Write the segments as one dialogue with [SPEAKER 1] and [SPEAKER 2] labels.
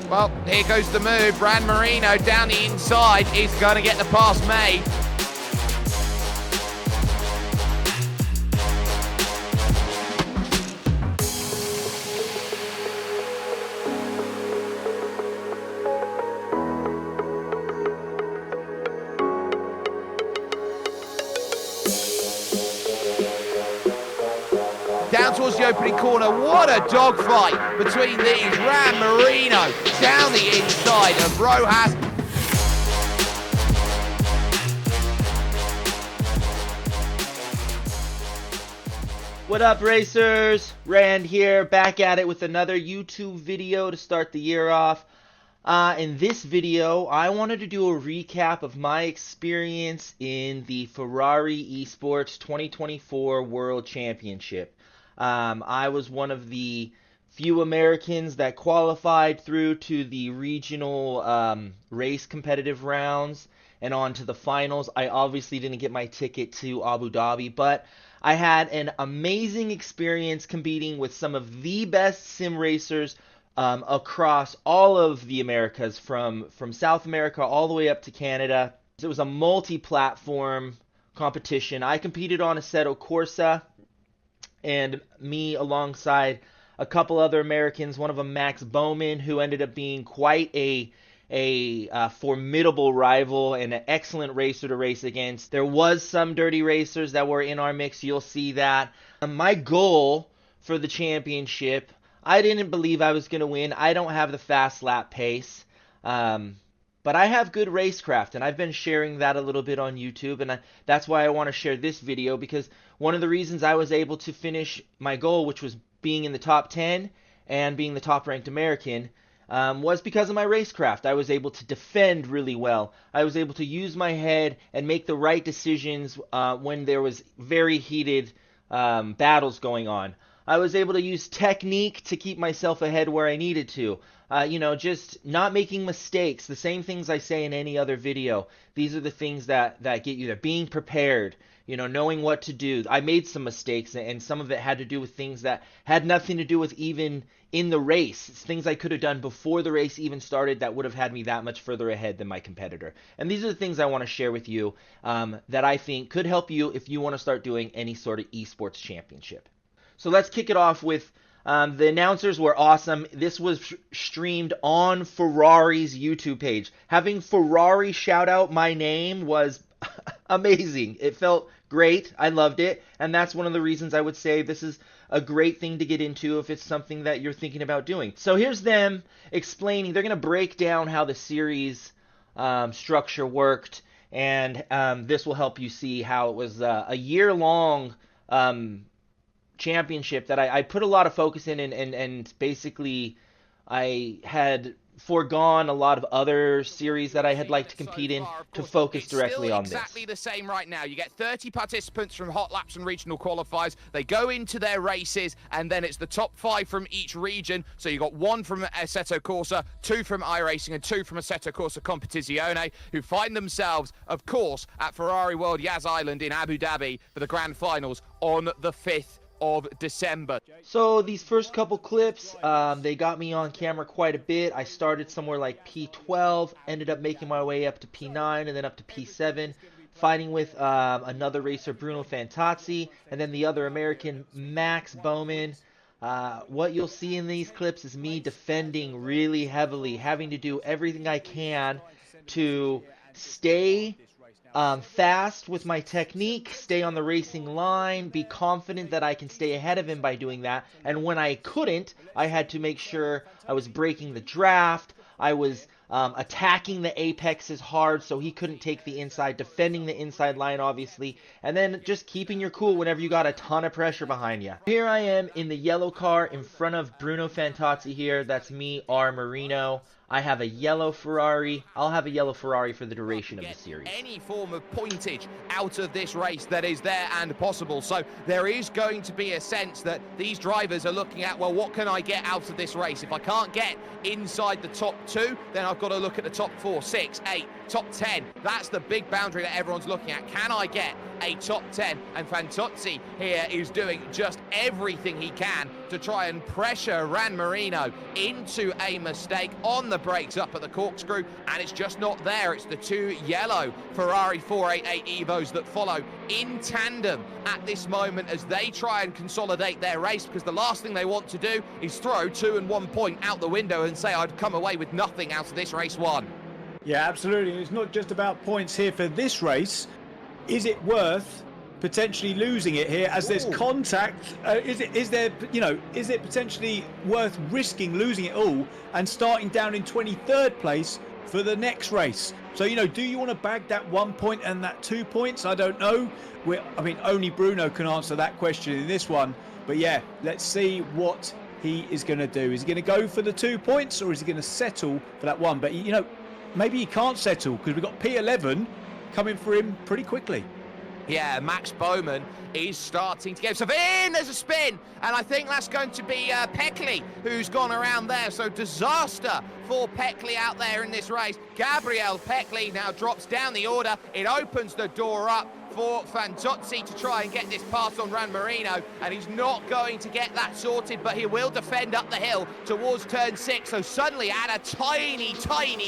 [SPEAKER 1] Well, here goes the move. Gran Marino down the inside. He's going to get the pass made. Down towards the opening corner. What a dogfight between these. Gran Marino down the inside of Rojas.
[SPEAKER 2] What up, racers? Rand here, back at it with another YouTube video to start the year off. In this video, I wanted to do a recap of my experience in the Ferrari Esports 2024 World Championship. I was one of the few Americans that qualified through to the regional race competitive rounds and on to the finals. I obviously didn't get my ticket to Abu Dhabi, but I had an amazing experience competing with some of the best sim racers across all of the Americas, from South America all the way up to Canada. It was a multi-platform competition. I competed on Assetto Corsa, and me alongside a couple other Americans, one of them Max Bowman, who ended up being quite a formidable rival and an excellent racer to race against. There was some dirty racers that were in our mix, you'll see that. My goal for the championship, I didn't believe I was going to win. I don't have the fast lap pace, but I have good racecraft, and I've been sharing that a little bit on YouTube, and that's why I want to share this video, because one of the reasons I was able to finish my goal, which was being in the top 10 and being the top ranked American, was because of my racecraft. I was able to defend really well. I was able to use my head and make the right decisions when there was very heated battles going on. I was able to use technique to keep myself ahead where I needed to. Just not making mistakes. The same things I say in any other video. These are the things that get you there. Being prepared. Knowing what to do. I made some mistakes, and some of it had to do with things that had nothing to do with even in the race. It's things I could have done before the race even started that would have had me that much further ahead than my competitor. And these are the things I want to share with you that I think could help you if you want to start doing any sort of esports championship. So let's kick it off with the announcers were awesome. This was streamed on Ferrari's YouTube page. Having Ferrari shout out my name was amazing. It felt great. I loved it. And that's one of the reasons I would say this is a great thing to get into if it's something that you're thinking about doing. So here's them explaining. They're going to break down how the series structure worked. And this will help you see how it was a year-long championship that I put a lot of focus in, and basically I had foregone a lot of other series that I had liked to compete in to focus directly on this.
[SPEAKER 1] Exactly the same right now. You get 30 participants from hot laps and regional qualifiers. They go into their races, and then it's the top 5 from each region. So you got 1 from Assetto Corsa, 2 from iRacing, and 2 from Assetto Corsa Competizione, who find themselves, of course, at Ferrari World Yas Island in Abu Dhabi for the grand finals on the 5th of December.
[SPEAKER 2] So these first couple clips, they got me on camera quite a bit. I started somewhere like P12, ended up making my way up to P9 and then up to P7, fighting with another racer, Bruno Fantazzi, and then the other American, Max Bowman. What you'll see in these clips is me defending really heavily, having to do everything I can to stay fast with my technique, stay on the racing line, be confident that I can stay ahead of him by doing that. And when I couldn't, I had to make sure I was breaking the draft, I was attacking the apexes hard so he couldn't take the inside, defending the inside line obviously, and then just keeping your cool whenever you got a ton of pressure behind you. Here I am in the yellow car in front of Bruno Fantazzi here. That's me, R. Marino. I have a yellow Ferrari. I'll have a yellow Ferrari for the duration of the series.
[SPEAKER 1] Any form of pointage out of this race that is there and possible. So there is going to be a sense that these drivers are looking at, well, what can I get out of this race? If I can't get inside the top 2, then I've got to look at the top 4, 6, 8, Top 10, that's the big boundary that everyone's looking at. Can I get a top 10? And Fantozzi here is doing just everything he can to try and pressure Ran Marino into a mistake on the brakes up at the corkscrew, and it's just not there. It's the two yellow Ferrari 488 Evos that follow in tandem at this moment as they try and consolidate their race, because the last thing they want to do is throw 2 and 1 point out the window and say I'd come away with nothing out of this race one.
[SPEAKER 3] Yeah, absolutely. It's not just about points here for this race. Is it worth potentially losing it here as there's contact? Is it potentially worth risking losing it all and starting down in 23rd place for the next race? So, do you want to bag that 1 point and that 2 points? I don't know. Only Bruno can answer that question in this one. But yeah, let's see what he is going to do. Is he going to go for the 2 points, or is he going to settle for that one? But, maybe he can't settle, because we've got P11 coming for him pretty quickly.
[SPEAKER 1] Yeah, Max Bowman is starting to get himself in. There's a spin, and I think that's going to be Peckley who's gone around there. So disaster for Peckley out there in this race. Gabriel Peckley now drops down the order. It opens the door up for Fantozzi to try and get this pass on Ran Marino, and he's not going to get that sorted, but he will defend up the hill towards turn 6. So suddenly add a tiny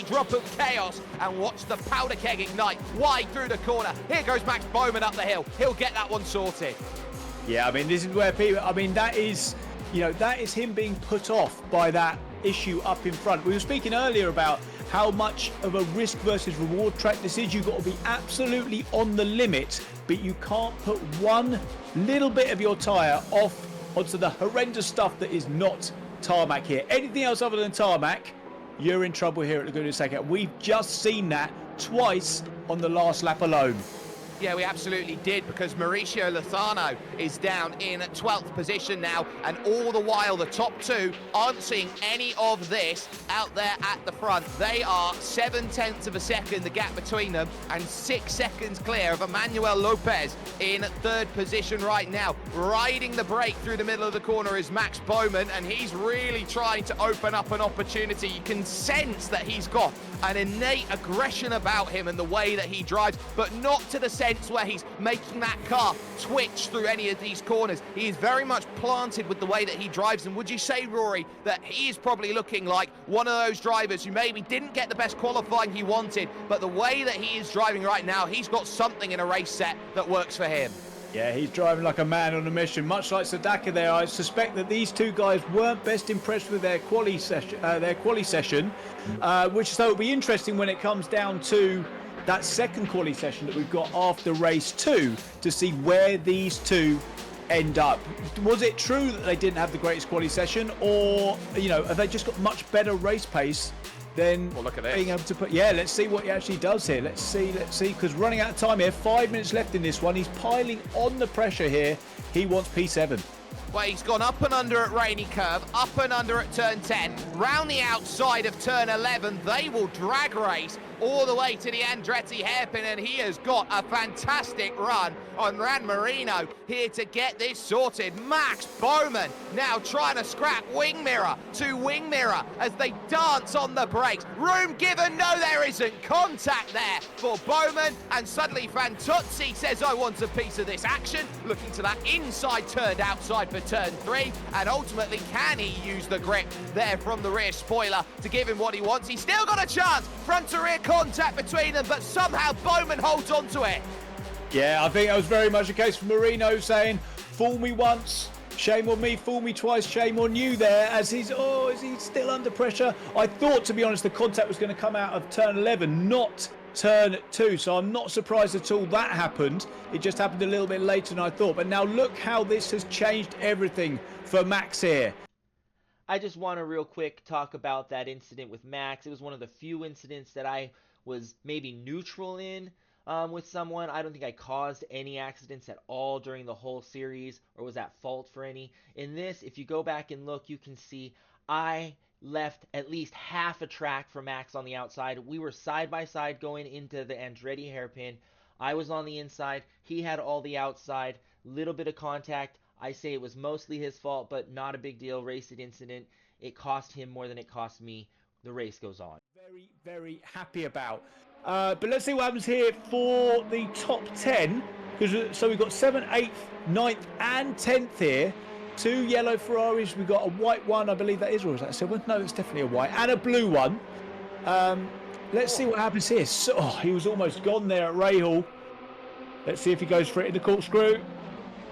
[SPEAKER 1] drop of chaos, and watch the powder keg ignite wide through the corner. Here goes Max Bowman up the hill. He'll get that one sorted.
[SPEAKER 3] Yeah, this is where people, that is him being put off by that issue up in front. We were speaking earlier about how much of a risk versus reward track this is. You've got to be absolutely on the limit, but you can't put one little bit of your tyre off onto the horrendous stuff that is not tarmac here. Anything else other than tarmac, you're in trouble here at Laguna Seca. We've just seen that twice on the last lap alone.
[SPEAKER 1] Yeah, we absolutely did, because Mauricio Lozano is down in 12th position now, and all the while the top two aren't seeing any of this out there at the front. They are 0.7 of a second, the gap between them, and 6 seconds clear of Emmanuel Lopez in 3rd position right now. Riding the brake through the middle of the corner is Max Bowman, and he's really trying to open up an opportunity. You can sense that he's got an innate aggression about him and the way that he drives, but not to the sense where he's making that car twitch through any of these corners. He is very much planted with the way that he drives. And would you say, Rory, that he is probably looking like one of those drivers who maybe didn't get the best qualifying he wanted, but the way that he is driving right now, he's got something in a race set that works for him?
[SPEAKER 3] Yeah, he's driving like a man on a mission, much like Sadaka there. I suspect that these two guys weren't best impressed with their quali session, which so it'll be interesting when it comes down to that second quali session that we've got after race 2 to see where these two end up. Was it true that they didn't have the greatest quali session, or have they just got much better race pace than
[SPEAKER 1] look at this.
[SPEAKER 3] Being able to put? Yeah, let's see what he actually does here. Let's see, because running out of time here, 5 minutes left in this one. He's piling on the pressure here. He wants P7.
[SPEAKER 1] Well, he's gone up and under at Rainy Curve, up and under at turn 10, round the outside of turn 11. They will drag race all the way to the Andretti hairpin, and he has got a fantastic run on Ran Marino here to get this sorted. Max Bowman now trying to scrap wing mirror to wing mirror as they dance on the brakes. Room given, no there isn't. Contact there for Bowman, and suddenly Fantozzi says, I want a piece of this action. Looking to that inside turned outside for turn 3, and ultimately can he use the grip there from the rear spoiler to give him what he wants? He's still got a chance. Front to rear contact between them, but somehow Bowman holds on to it.
[SPEAKER 3] Yeah, I think that was very much the case for Marino, saying, fool me once, shame on me, fool me twice, shame on you there, as is he still under pressure? I thought, to be honest, the contact was going to come out of turn 11, not turn 2, so I'm not surprised at all that happened. It just happened a little bit later than I thought. But now look how this has changed everything for Max here.
[SPEAKER 2] I just want to real quick talk about that incident with Max. It was one of the few incidents that I was maybe neutral in with someone. I don't think I caused any accidents at all during the whole series or was at fault for any. In this, if you go back and look, you can see I left at least half a track for Max on the outside. We were side by side going into the Andretti hairpin. I was on the inside. He had all the outside. Little bit of contact. I say it was mostly his fault, but not a big deal. Racing incident. It cost him more than it cost me. the race goes on.
[SPEAKER 3] Very, very happy about. But let's see what happens here for the top 10. So we've got 7th, 8th, 9th, and 10th here. 2 yellow Ferraris. We've got a white one, I believe that is, or is that a silver? No, it's definitely a white. And a blue one. Let's see what happens here. So, he was almost gone there at Rahal. Let's see if he goes for it in the corkscrew.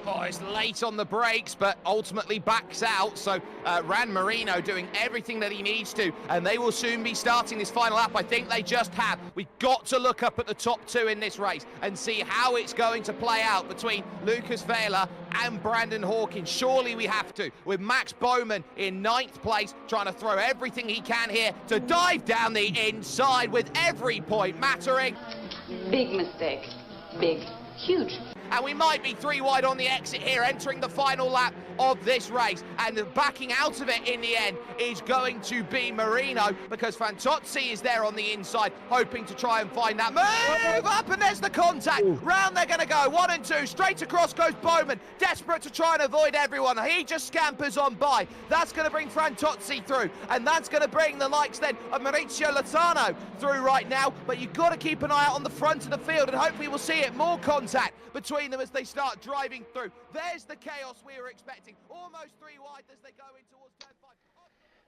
[SPEAKER 1] Oh, it's late on the brakes, but ultimately backs out. So Ran Marino doing everything that he needs to, and they will soon be starting this final lap. I think they just have. We've got to look up at the top 2 in this race and see how it's going to play out between Lucas Vela and Brandon Hawkins. Surely we have to, with Max Bowman in 9th place, trying to throw everything he can here to dive down the inside with every point mattering.
[SPEAKER 4] Big mistake. Big. Huge.
[SPEAKER 1] And we might be 3 wide on the exit here, entering the final lap of this race. And backing out of it in the end is going to be Marino, because Fantozzi is there on the inside, hoping to try and find that move up, and there's the contact. Round they're going to go, 1 and 2, straight across goes Bowman, desperate to try and avoid everyone. He just scampers on by. That's going to bring Fantozzi through, and that's going to bring the likes then of Maurizio Lozano through right now. But you've got to keep an eye out on the front of the field, and hopefully we'll see it. More contact between them as they start driving through. There's the chaos we were expecting. Almost 3 wide as they go in towards turn 5.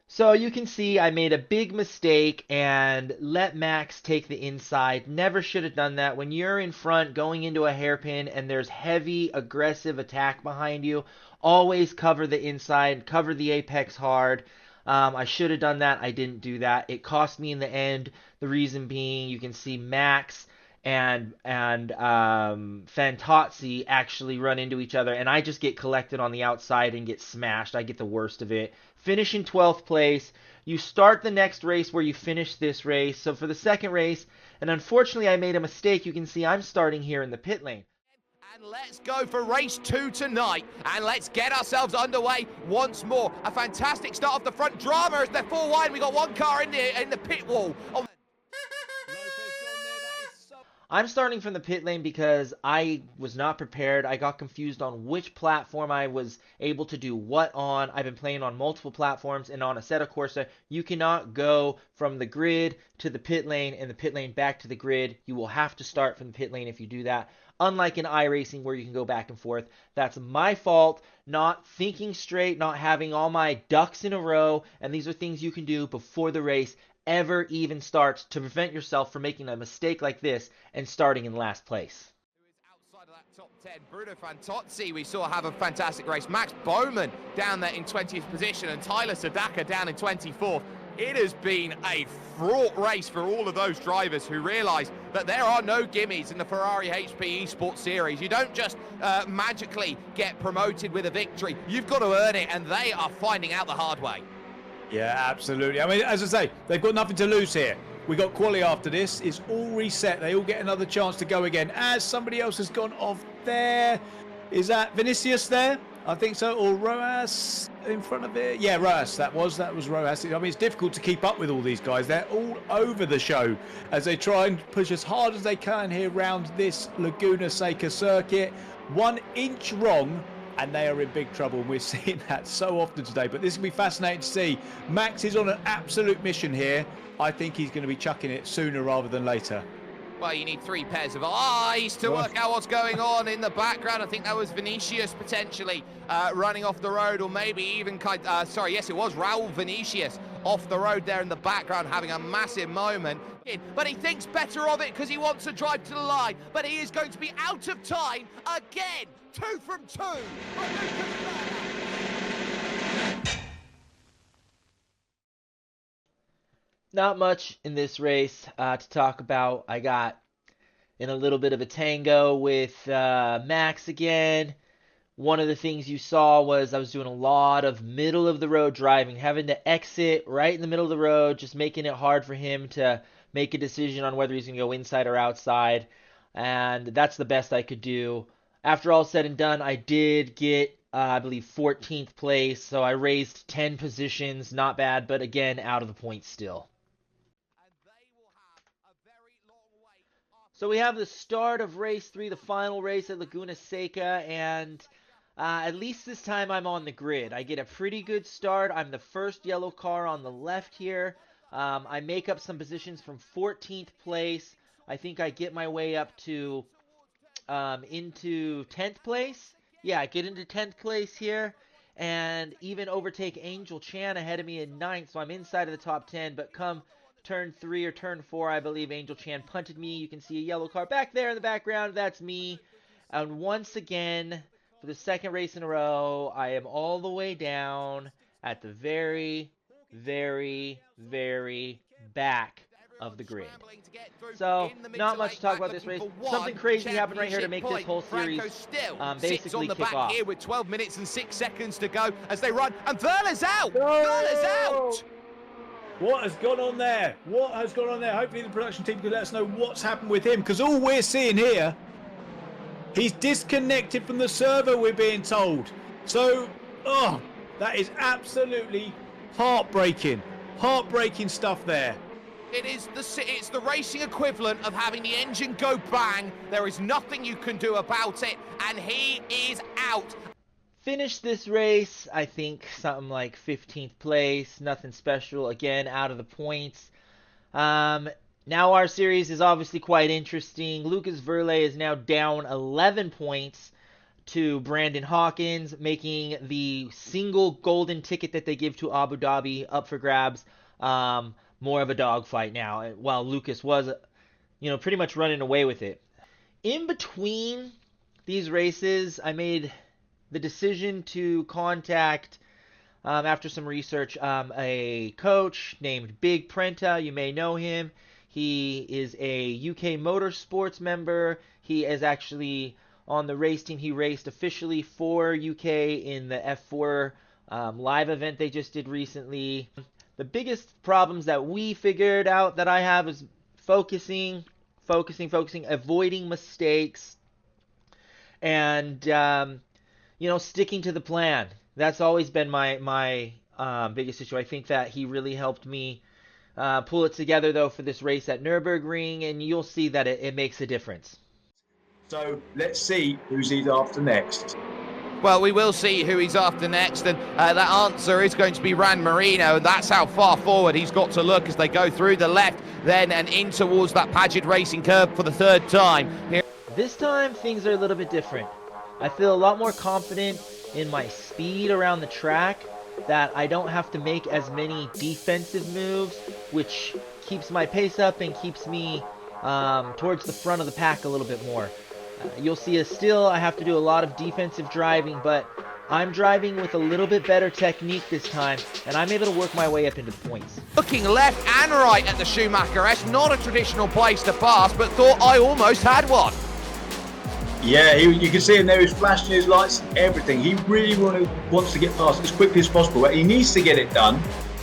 [SPEAKER 2] So you can see I made a big mistake and let Max take the inside. Never should have done that. When you're in front going into a hairpin and there's heavy aggressive attack behind you, always cover the inside, cover the apex hard. I should have done that. I didn't do that. It cost me in the end. The reason being, you can see Max and Fantozzi actually run into each other, and I just get collected on the outside and get smashed. I get the worst of it. Finish in 12th place. You start the next race where you finish this race. So for the second race, and unfortunately I made a mistake, you can see I'm starting here in the pit lane.
[SPEAKER 1] And let's go for race 2 tonight, and let's get ourselves underway once more. A fantastic start off the front. Drama as they're 4 wide. We got 1 car in the pit wall.
[SPEAKER 2] I'm starting from the pit lane because I was not prepared. I got confused on which platform I was able to do what on. I've been playing on multiple platforms, and on Assetto Corsa, you cannot go from the grid to the pit lane and the pit lane back to the grid. You will have to start from the pit lane if you do that. Unlike in iRacing where you can go back and forth. That's my fault, not thinking straight, not having all my ducks in a row, and these are things you can do before the race ever even starts to prevent yourself from making a mistake like this and starting in last place.
[SPEAKER 1] Who is outside of that top 10? Bruno Fantozzi, we saw have a fantastic race. Max Bowman down there in 20th position, and Tyler Sadaka down in 24th. It has been a fraught race for all of those drivers who realise that there are no gimmies in the Ferrari HP Esports Series. You don't just magically get promoted with a victory. You've got to earn it, and they are finding out the hard way.
[SPEAKER 3] Yeah, absolutely. I mean, as I say, they've got nothing to lose here. We got quali after this. It's all reset. They all get another chance to go again. As somebody else has gone off there. Is that Vinicius there? I think so. Or Roas in front of it. Yeah, Roas. That was Roas. I mean, it's difficult to keep up with all these guys. They're all over the show as they try and push as hard as they can here around this Laguna Seca circuit. 1 inch wrong, and they are in big trouble, and we're seeing that so often today. But this will be fascinating to see. Max is on an absolute mission here. I think he's going to be chucking it sooner rather than later.
[SPEAKER 1] Well, you need 3 pairs of eyes to work out what's going on in the background. I think that was Vinicius potentially running off the road, or maybe even, yes, it was Raul Vinicius off the road there in the background, having a massive moment. But he thinks better of it because he wants to drive to the line. But he is going to be out of time again. 2 from 2.
[SPEAKER 2] Not much in this race to talk about. I got in a little bit of a tango with Max again. One of the things you saw was I was doing a lot of middle of the road driving, having to exit right in the middle of the road, just making it hard for him to make a decision on whether he's going to go inside or outside. And that's the best I could do. After all said and done, I did get, I believe, 14th place. So I raised 10 positions. Not bad, but again, out of the points still. So we have the start of race 3, the final race at Laguna Seca, and at least this time I'm on the grid. I get a pretty good start. I'm the first yellow car on the left here. I make up some positions from 14th place. I think I get my way up to into 10th place. Yeah, I get into 10th place here, and even overtake Angel Chan ahead of me in 9th, so I'm inside of the top 10. But come turn 3 or turn 4, I believe Angel Chan punted me. You can see a yellow car back there in the background. That's me. And once again, for the second race in a row, I am all the way down at the very, very, very back of the grid. So, not much to talk about this race. Something crazy happened right here to make this whole series basically kick off.
[SPEAKER 1] Here with 12 minutes and 6 seconds to go as they run, and Verla's out! Verla's out!
[SPEAKER 3] What has gone on there? What has gone on there? Hopefully the production team can let us know what's happened with him, because all we're seeing here, he's disconnected from the server, we're being told. So, oh, that is absolutely heartbreaking. Heartbreaking stuff there.
[SPEAKER 1] It's the racing equivalent of having the engine go bang. There is nothing you can do about it, and he is out.
[SPEAKER 2] Finished this race, I think something like 15th place, nothing special, again out of the points. Now our series is obviously quite interesting. Lucas Verlet is now down 11 points to Brandon Hawkins, making the single golden ticket that they give to Abu Dhabi up for grabs. More of a dogfight now, while Lucas was, pretty much running away with it. In between these races, I made the decision to contact, after some research, a coach named Big Prenta. You may know him. He is a UK Motorsports member. He is actually on the race team. He raced officially for UK in the F4 live event they just did recently. The biggest problems that we figured out that I have is focusing, avoiding mistakes, and sticking to the plan. That's always been my biggest issue. I think that he really helped me pull it together, though, for this race at Nürburgring, and you'll see that it makes a difference.
[SPEAKER 3] So let's see who's he's after next.
[SPEAKER 1] Well, we will see who he's after next, and that answer is going to be Ran Marino, and that's how far forward he's got to look as they go through the left, then and in towards that Paget Racing curve for the third time. Here.
[SPEAKER 2] This time, things are a little bit different. I feel a lot more confident in my speed around the track, that I don't have to make as many defensive moves, which keeps my pace up and keeps me towards the front of the pack a little bit more. You'll see I have to do a lot of defensive driving, but I'm driving with a little bit better technique this time, and I'm able to work my way up into the points.
[SPEAKER 1] Looking left and right at the Schumacher S, not a traditional place to pass, but thought I almost had one.
[SPEAKER 3] Yeah, you can see him there, he's flashing his lights and everything. He really wants to get past as quickly as possible, but he needs to get it done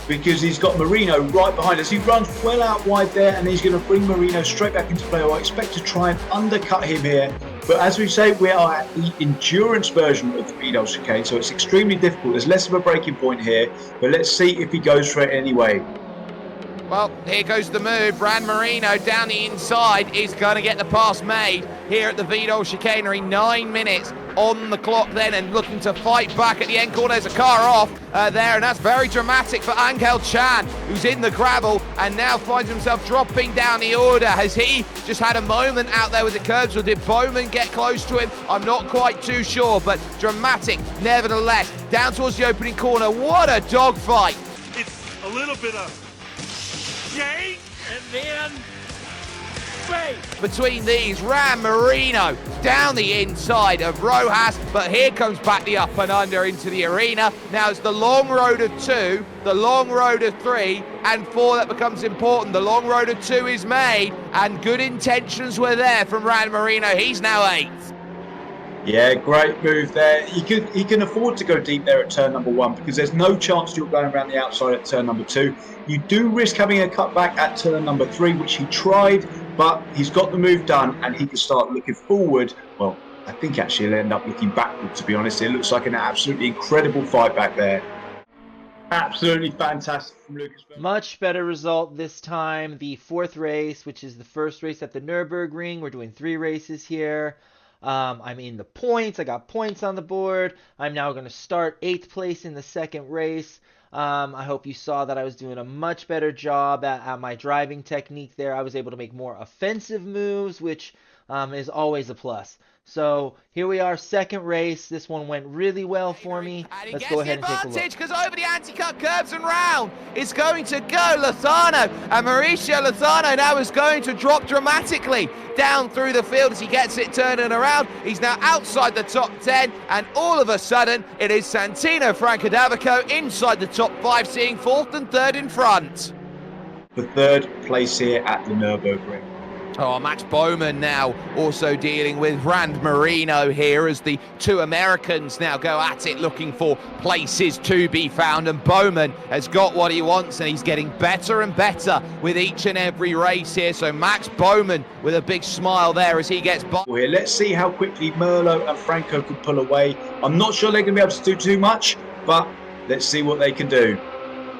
[SPEAKER 3] because he's got Marino right behind us. He runs well out wide there, and he's going to bring Marino straight back into play. I expect to try and undercut him here. But as we say, we are at the endurance version of the Vidal chicane, so it's extremely difficult. There's less of a breaking point here, but let's see if he goes for it anyway.
[SPEAKER 1] Well, here goes the move. Ran Marino down the inside is going to get the pass made here at the Vidal chicanery. 9 minutes on the clock then, and looking to fight back at the end corner. There's a car off there, and that's very dramatic for Angel Chan, who's in the gravel and now finds himself dropping down the order. Has he just had a moment out there with the curbs, or did Bowman get close to him? I'm not quite too sure, but dramatic nevertheless. Down towards the opening corner. What a dogfight.
[SPEAKER 5] It's a little bit of gate and then fake.
[SPEAKER 1] Between these, Ran Marino down the inside of Rojas, but here comes back the up and under into the arena. Now it's the long road of 2, the long road of 3, and 4 that becomes important. The long road of 2 is made, and good intentions were there from Ran Marino. He's now 8th.
[SPEAKER 3] Yeah, great move there. He can afford to go deep there at turn number 1 because there's no chance you're going around the outside at turn number 2. You do risk having a cutback at turn number 3, which he tried, but he's got the move done and he can start looking forward. Well, I think actually he'll end up looking backward, to be honest. It looks like an absolutely incredible fight back there. Absolutely fantastic from Lucas.
[SPEAKER 2] Much better result this time. The 4th race, which is the first race at the Nürburgring. We're doing 3 races here. I'm in the points. I got points on the board. I'm now going to start 8th place in the second race. I hope you saw that I was doing a much better job at my driving technique there. I was able to make more offensive moves, which is always a plus. So here we are, second race. This one went really well for me. Let's go ahead and take a look.
[SPEAKER 1] Because over the anti-cut curves and round, it's going to go Lozano. And Mauricio Lozano now is going to drop dramatically down through the field as he gets it turning around. He's now outside the top 10, and all of a sudden, it is Santino Francadavico inside the top 5, seeing 4th and 3rd in front.
[SPEAKER 6] The 3rd place here at the Nürburgring.
[SPEAKER 1] Oh, Max Bowman now also dealing with Rand Marino here as the two Americans now go at it looking for places to be found. And Bowman has got what he wants, and he's getting better and better with each and every race here. So Max Bowman with a big smile there as he gets by.
[SPEAKER 6] Here, let's see how quickly Merlo and Franco can pull away. I'm not sure they're going to be able to do too much, but let's see what they can do.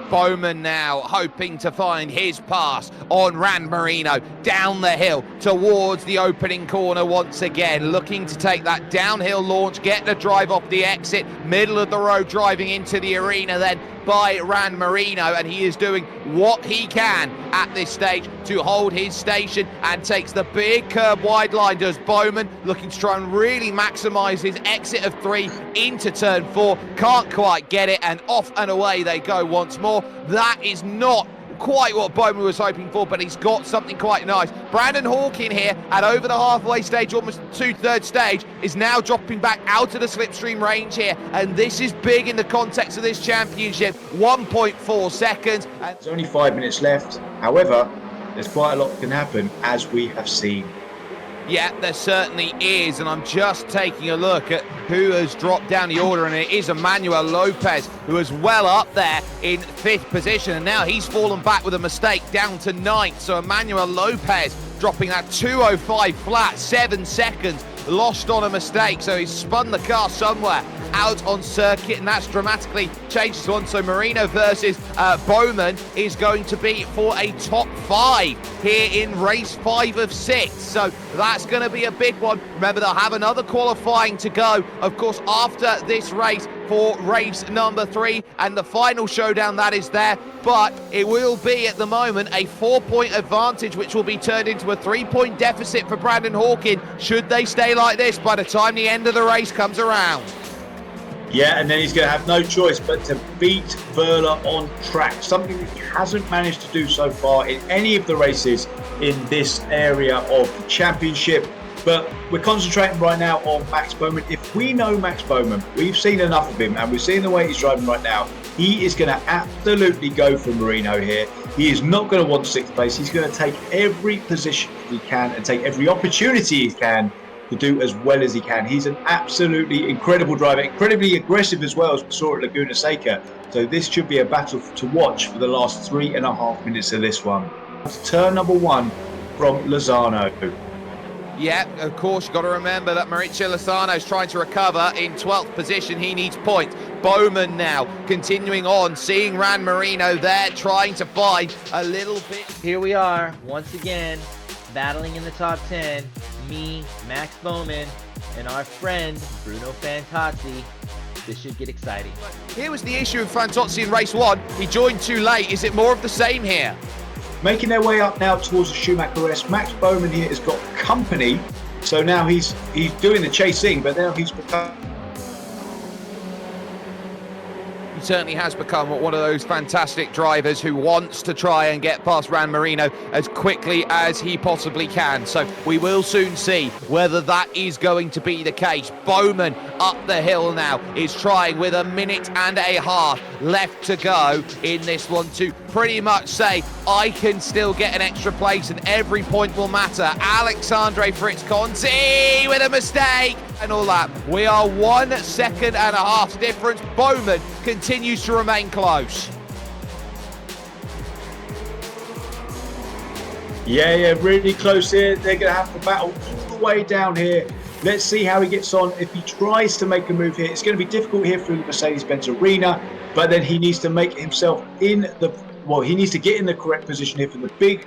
[SPEAKER 1] Bowman now hoping to find his pass on Rand Marino down the hill towards the opening corner once again, looking to take that downhill launch, get the drive off the exit, middle of the road driving into the arena then by Rand Marino, and he is doing what he can at this stage to hold his station and takes the big curb wide line, does Bowman, looking to try and really maximise his exit of 3 into turn 4, can't quite get it, and off and away they go once more. That is not quite what Bowman was hoping for, but he's got something quite nice. Brandon Hawkin here at over the halfway stage, almost 2/3 stage, is now dropping back out of the slipstream range here, and this is big in the context of this championship. 1.4 seconds.
[SPEAKER 6] There's only 5 minutes left. However, there's quite a lot that can happen, as we have seen.
[SPEAKER 1] Yeah, there certainly is, and I'm just taking a look at who has dropped down the order, and it is Emmanuel Lopez, who is well up there in 5th position, and now he's fallen back with a mistake down to 9th. So Emmanuel Lopez dropping that 2:05 flat, 7 seconds, lost on a mistake, so he's spun the car somewhere out on circuit, and that's dramatically changed this one. So Marino versus Bowman is going to be for a top 5 here in race 5 of 6. So that's going to be a big one. Remember, they'll have another qualifying to go, of course, after this race for race number 3, and the final showdown that is there. But it will be at the moment a 4-point advantage, which will be turned into a 3-point deficit for Brandon Hawkin should they stay like this by the time the end of the race comes around.
[SPEAKER 6] Yeah, and then he's going to have no choice but to beat Verla on track, something that he hasn't managed to do so far in any of the races in this area of the championship. But we're concentrating right now on Max Bowman. If we know Max Bowman, we've seen enough of him, and we're seeing the way he's driving right now, he is going to absolutely go for Marino here. He is not going to want 6th place. He's going to take every position he can and take every opportunity he can to do as well as he can. He's an absolutely incredible driver, incredibly aggressive as well, as we saw at Laguna Seca. So this should be a battle to watch for the last 3.5 minutes of this one. Turn number 1 from Lozano.
[SPEAKER 1] Yeah, of course, you've got to remember that Mauricio Lozano is trying to recover in 12th position. He needs points. Bowman now continuing on, seeing Rand Marino there, trying to find a little bit.
[SPEAKER 2] Here we are, once again, battling in the top 10. Me, Max Bowman, and our friend Bruno Fantozzi. This should get exciting.
[SPEAKER 1] Here was the issue with Fantozzi in race 1. He joined too late. Is it more of the same here?
[SPEAKER 6] Making their way up now towards the Schumacher S. Max Bowman here has got company, so now he's doing the chasing, but now he's become...
[SPEAKER 1] He certainly has become one of those fantastic drivers who wants to try and get past Rand Marino as quickly as he possibly can. So we will soon see whether that is going to be the case. Bowman up the hill now is trying with 1.5 minutes left to go in this one to pretty much say, I can still get an extra place and every point will matter. Alexandre Fritz-Conti with a mistake and all that. We are 1.5 seconds difference. Bowman continues to remain close.
[SPEAKER 6] Yeah, really close here. They're going to have to battle all the way down here. Let's see how he gets on. If he tries to make a move here, it's going to be difficult here through the Mercedes-Benz arena, but then he needs to make himself in the... Well, he needs to get in the correct position here for the big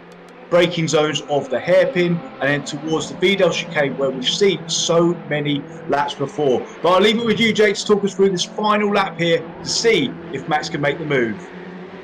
[SPEAKER 6] braking zones of the hairpin, and then towards the Vidal chicane where we've seen so many laps before. But I'll leave it with you, Jake, to talk us through this final lap here to see if Max can make the move.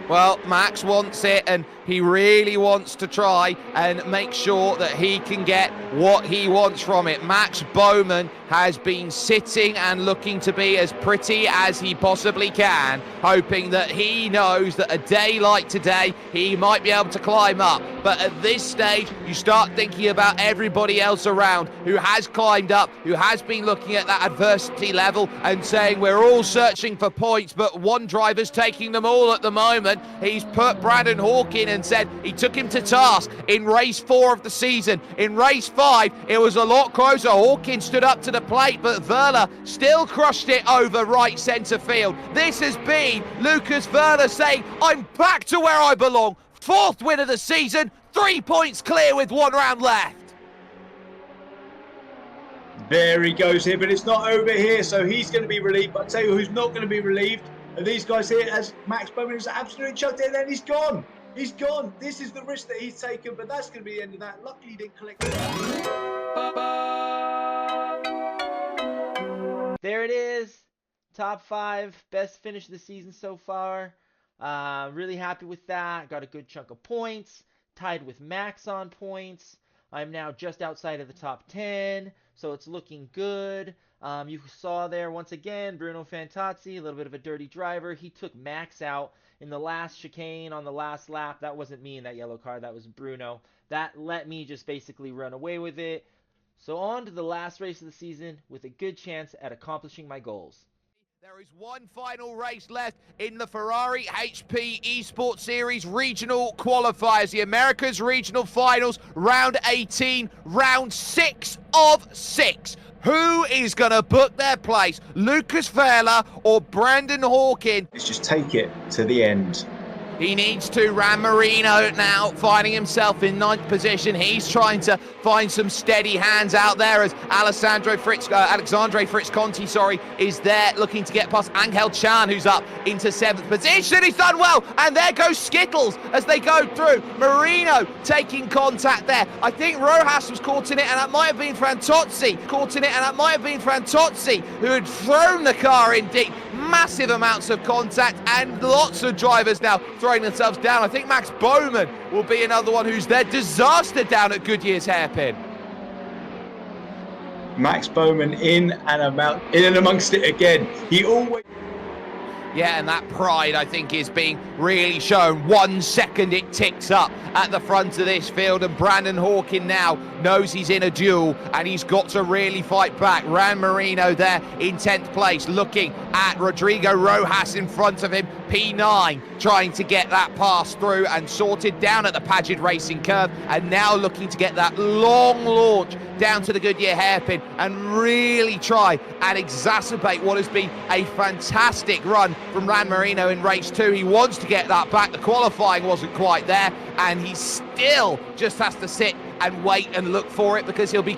[SPEAKER 1] Well, Max wants it, and he really wants to try and make sure that he can get what he wants from it. Max Bowman has been sitting and looking to be as pretty as he possibly can, hoping that he knows that a day like today, he might be able to climb up. But at this stage, you start thinking about everybody else around who has climbed up, who has been looking at that adversity level and saying, we're all searching for points, but one driver's taking them all at the moment. He's put Brandon Hawkin and said he took him to task in race 4 of the season. In race 5, it was a lot closer. Hawkin stood up to the plate, but Verla still crushed it over right centre field. This has been Lucas Verla saying, I'm back to where I belong. 4th win of the season, 3 points clear with 1 round left.
[SPEAKER 6] There he goes here, but it's not over here, so he's going to be relieved. But I'll tell you who's not going to be relieved are these guys here, as Max Bowman is absolutely chucked in, and he's gone. He's gone. This is the risk that he's taken, but that's going to be the end of that. Luckily, he didn't collect it.
[SPEAKER 2] There it is. Top 5, best finish of the season so far. Really happy with that. Got a good chunk of points. Tied with Max on points. I'm now just outside of the top 10, so it's looking good. You saw there, once again, Bruno Fantozzi, a little bit of a dirty driver. He took Max out in the last chicane on the last lap. That wasn't me in that yellow car. That was Bruno. That let me just basically run away with it. So on to the last race of the season with a good chance at accomplishing my goals.
[SPEAKER 1] There is one final race left in the Ferrari HP Esports Series regional qualifiers, the Americas Regional Finals, round 18, round 6 of 6. Who is going to book their place, Lucas Verla or Brandon Hawkin?
[SPEAKER 6] Let's just take it to the end.
[SPEAKER 1] He needs to. Ran Marino now finding himself in 9th position. He's trying to find some steady hands out there as Alexandre Fritz Conti, is there looking to get past Angel Chan, who's up into 7th position. He's done well, and there goes Skittles as they go through. Marino taking contact there. I think Rojas was caught in it, and that might have been Fantozzi who had thrown the car in deep. Massive amounts of contact and lots of drivers now throwing themselves down. I think Max Bowman will be another one who's there. Disaster down at Goodyear's hairpin.
[SPEAKER 6] Max Bowman in and amongst it again. He always...
[SPEAKER 1] Yeah, and that pride, I think, is being really shown. 1 second it ticks up at the front of this field, and Brandon Hawkin now knows he's in a duel, and he's got to really fight back. Ran Marino there in 10th place, looking at Rodrigo Rojas in front of him. P9 trying to get that pass through and sorted down at the Padgett Racing curve, and now looking to get that long launch down to the Goodyear hairpin and really try and exacerbate what has been a fantastic run from Ran Marino in race 2. He wants to get that back. The qualifying wasn't quite there, and he still just has to sit and wait and look for it because he'll be...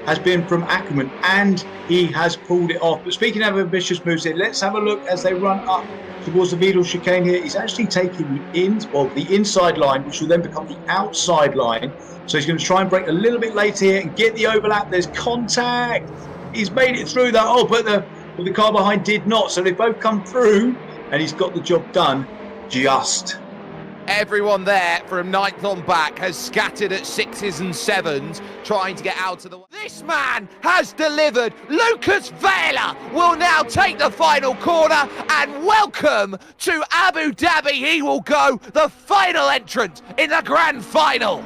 [SPEAKER 6] has been from Ackerman, and he has pulled it off. But speaking of ambitious moves here, let's have a look as they run up towards the Vidal chicane here. He's actually taking the inside line, which will then become the outside line. So he's going to try and break a little bit later here and get the overlap. There's contact. He's made it through that. Oh, but the car behind did not. So they've both come through, and he's got the job done just.
[SPEAKER 1] Everyone there from 9th on back has scattered at 6s and 7s, trying to get out of the... This man has delivered. Lucas Verla will now take the final corner, and welcome to Abu Dhabi. He will go the final entrant in the grand final.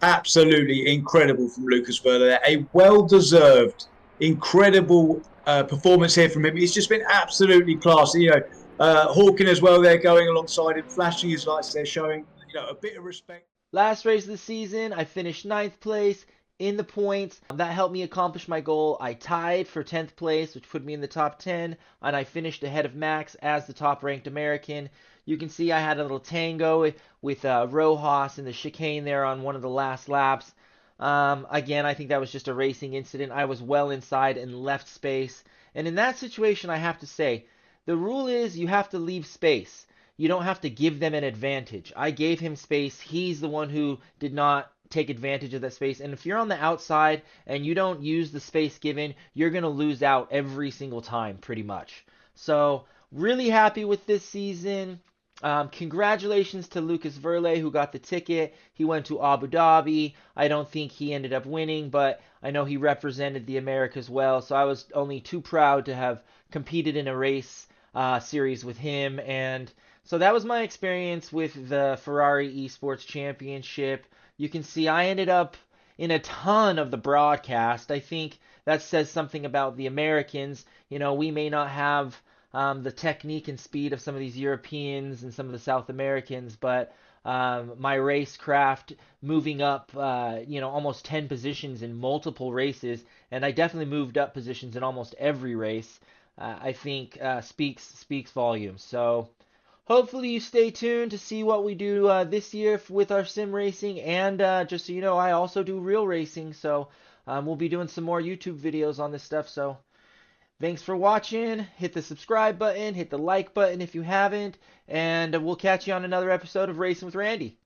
[SPEAKER 6] Absolutely incredible from Lucas Verla there. A well-deserved, incredible performance here from him. He's just been absolutely class. You know, Hawkin as well there going alongside him, flashing his lights there, showing a bit of respect.
[SPEAKER 2] Last race of the season, I finished 9th place in the points. That helped me accomplish my goal. I tied for 10th place, which put me in the top 10, and I finished ahead of Max as the top-ranked American. You can see I had a little tango with Rojas in the chicane there on one of the last laps. Again, I think that was just a racing incident. I was well inside and left space. And in that situation, I have to say, the rule is you have to leave space. you don't have to give them an advantage. I gave him space. He's the one who did not take advantage of that space. And if you're on the outside and you don't use the space given, you're going to lose out every single time, pretty much. So, really happy with this season. Congratulations to Lucas Verle, who got the ticket. He went to Abu Dhabi. I don't think he ended up winning, but I know he represented the Americas well. So I was only too proud to have competed in a race series with him. And so that was my experience with the Ferrari Esports Championship. You can see I ended up in a ton of the broadcast. I think that says something about the Americans. You know, we may not have the technique and speed of some of these Europeans and some of the South Americans, but my racecraft moving up, almost 10 positions in multiple races, and I definitely moved up positions in almost every race, I think speaks volumes. So hopefully you stay tuned to see what we do this year with our sim racing, and just so you know, I also do real racing, so we'll be doing some more YouTube videos on this stuff. So thanks for watching. Hit the subscribe button, hit the like button if you haven't, and we'll catch you on another episode of Racing with Randy.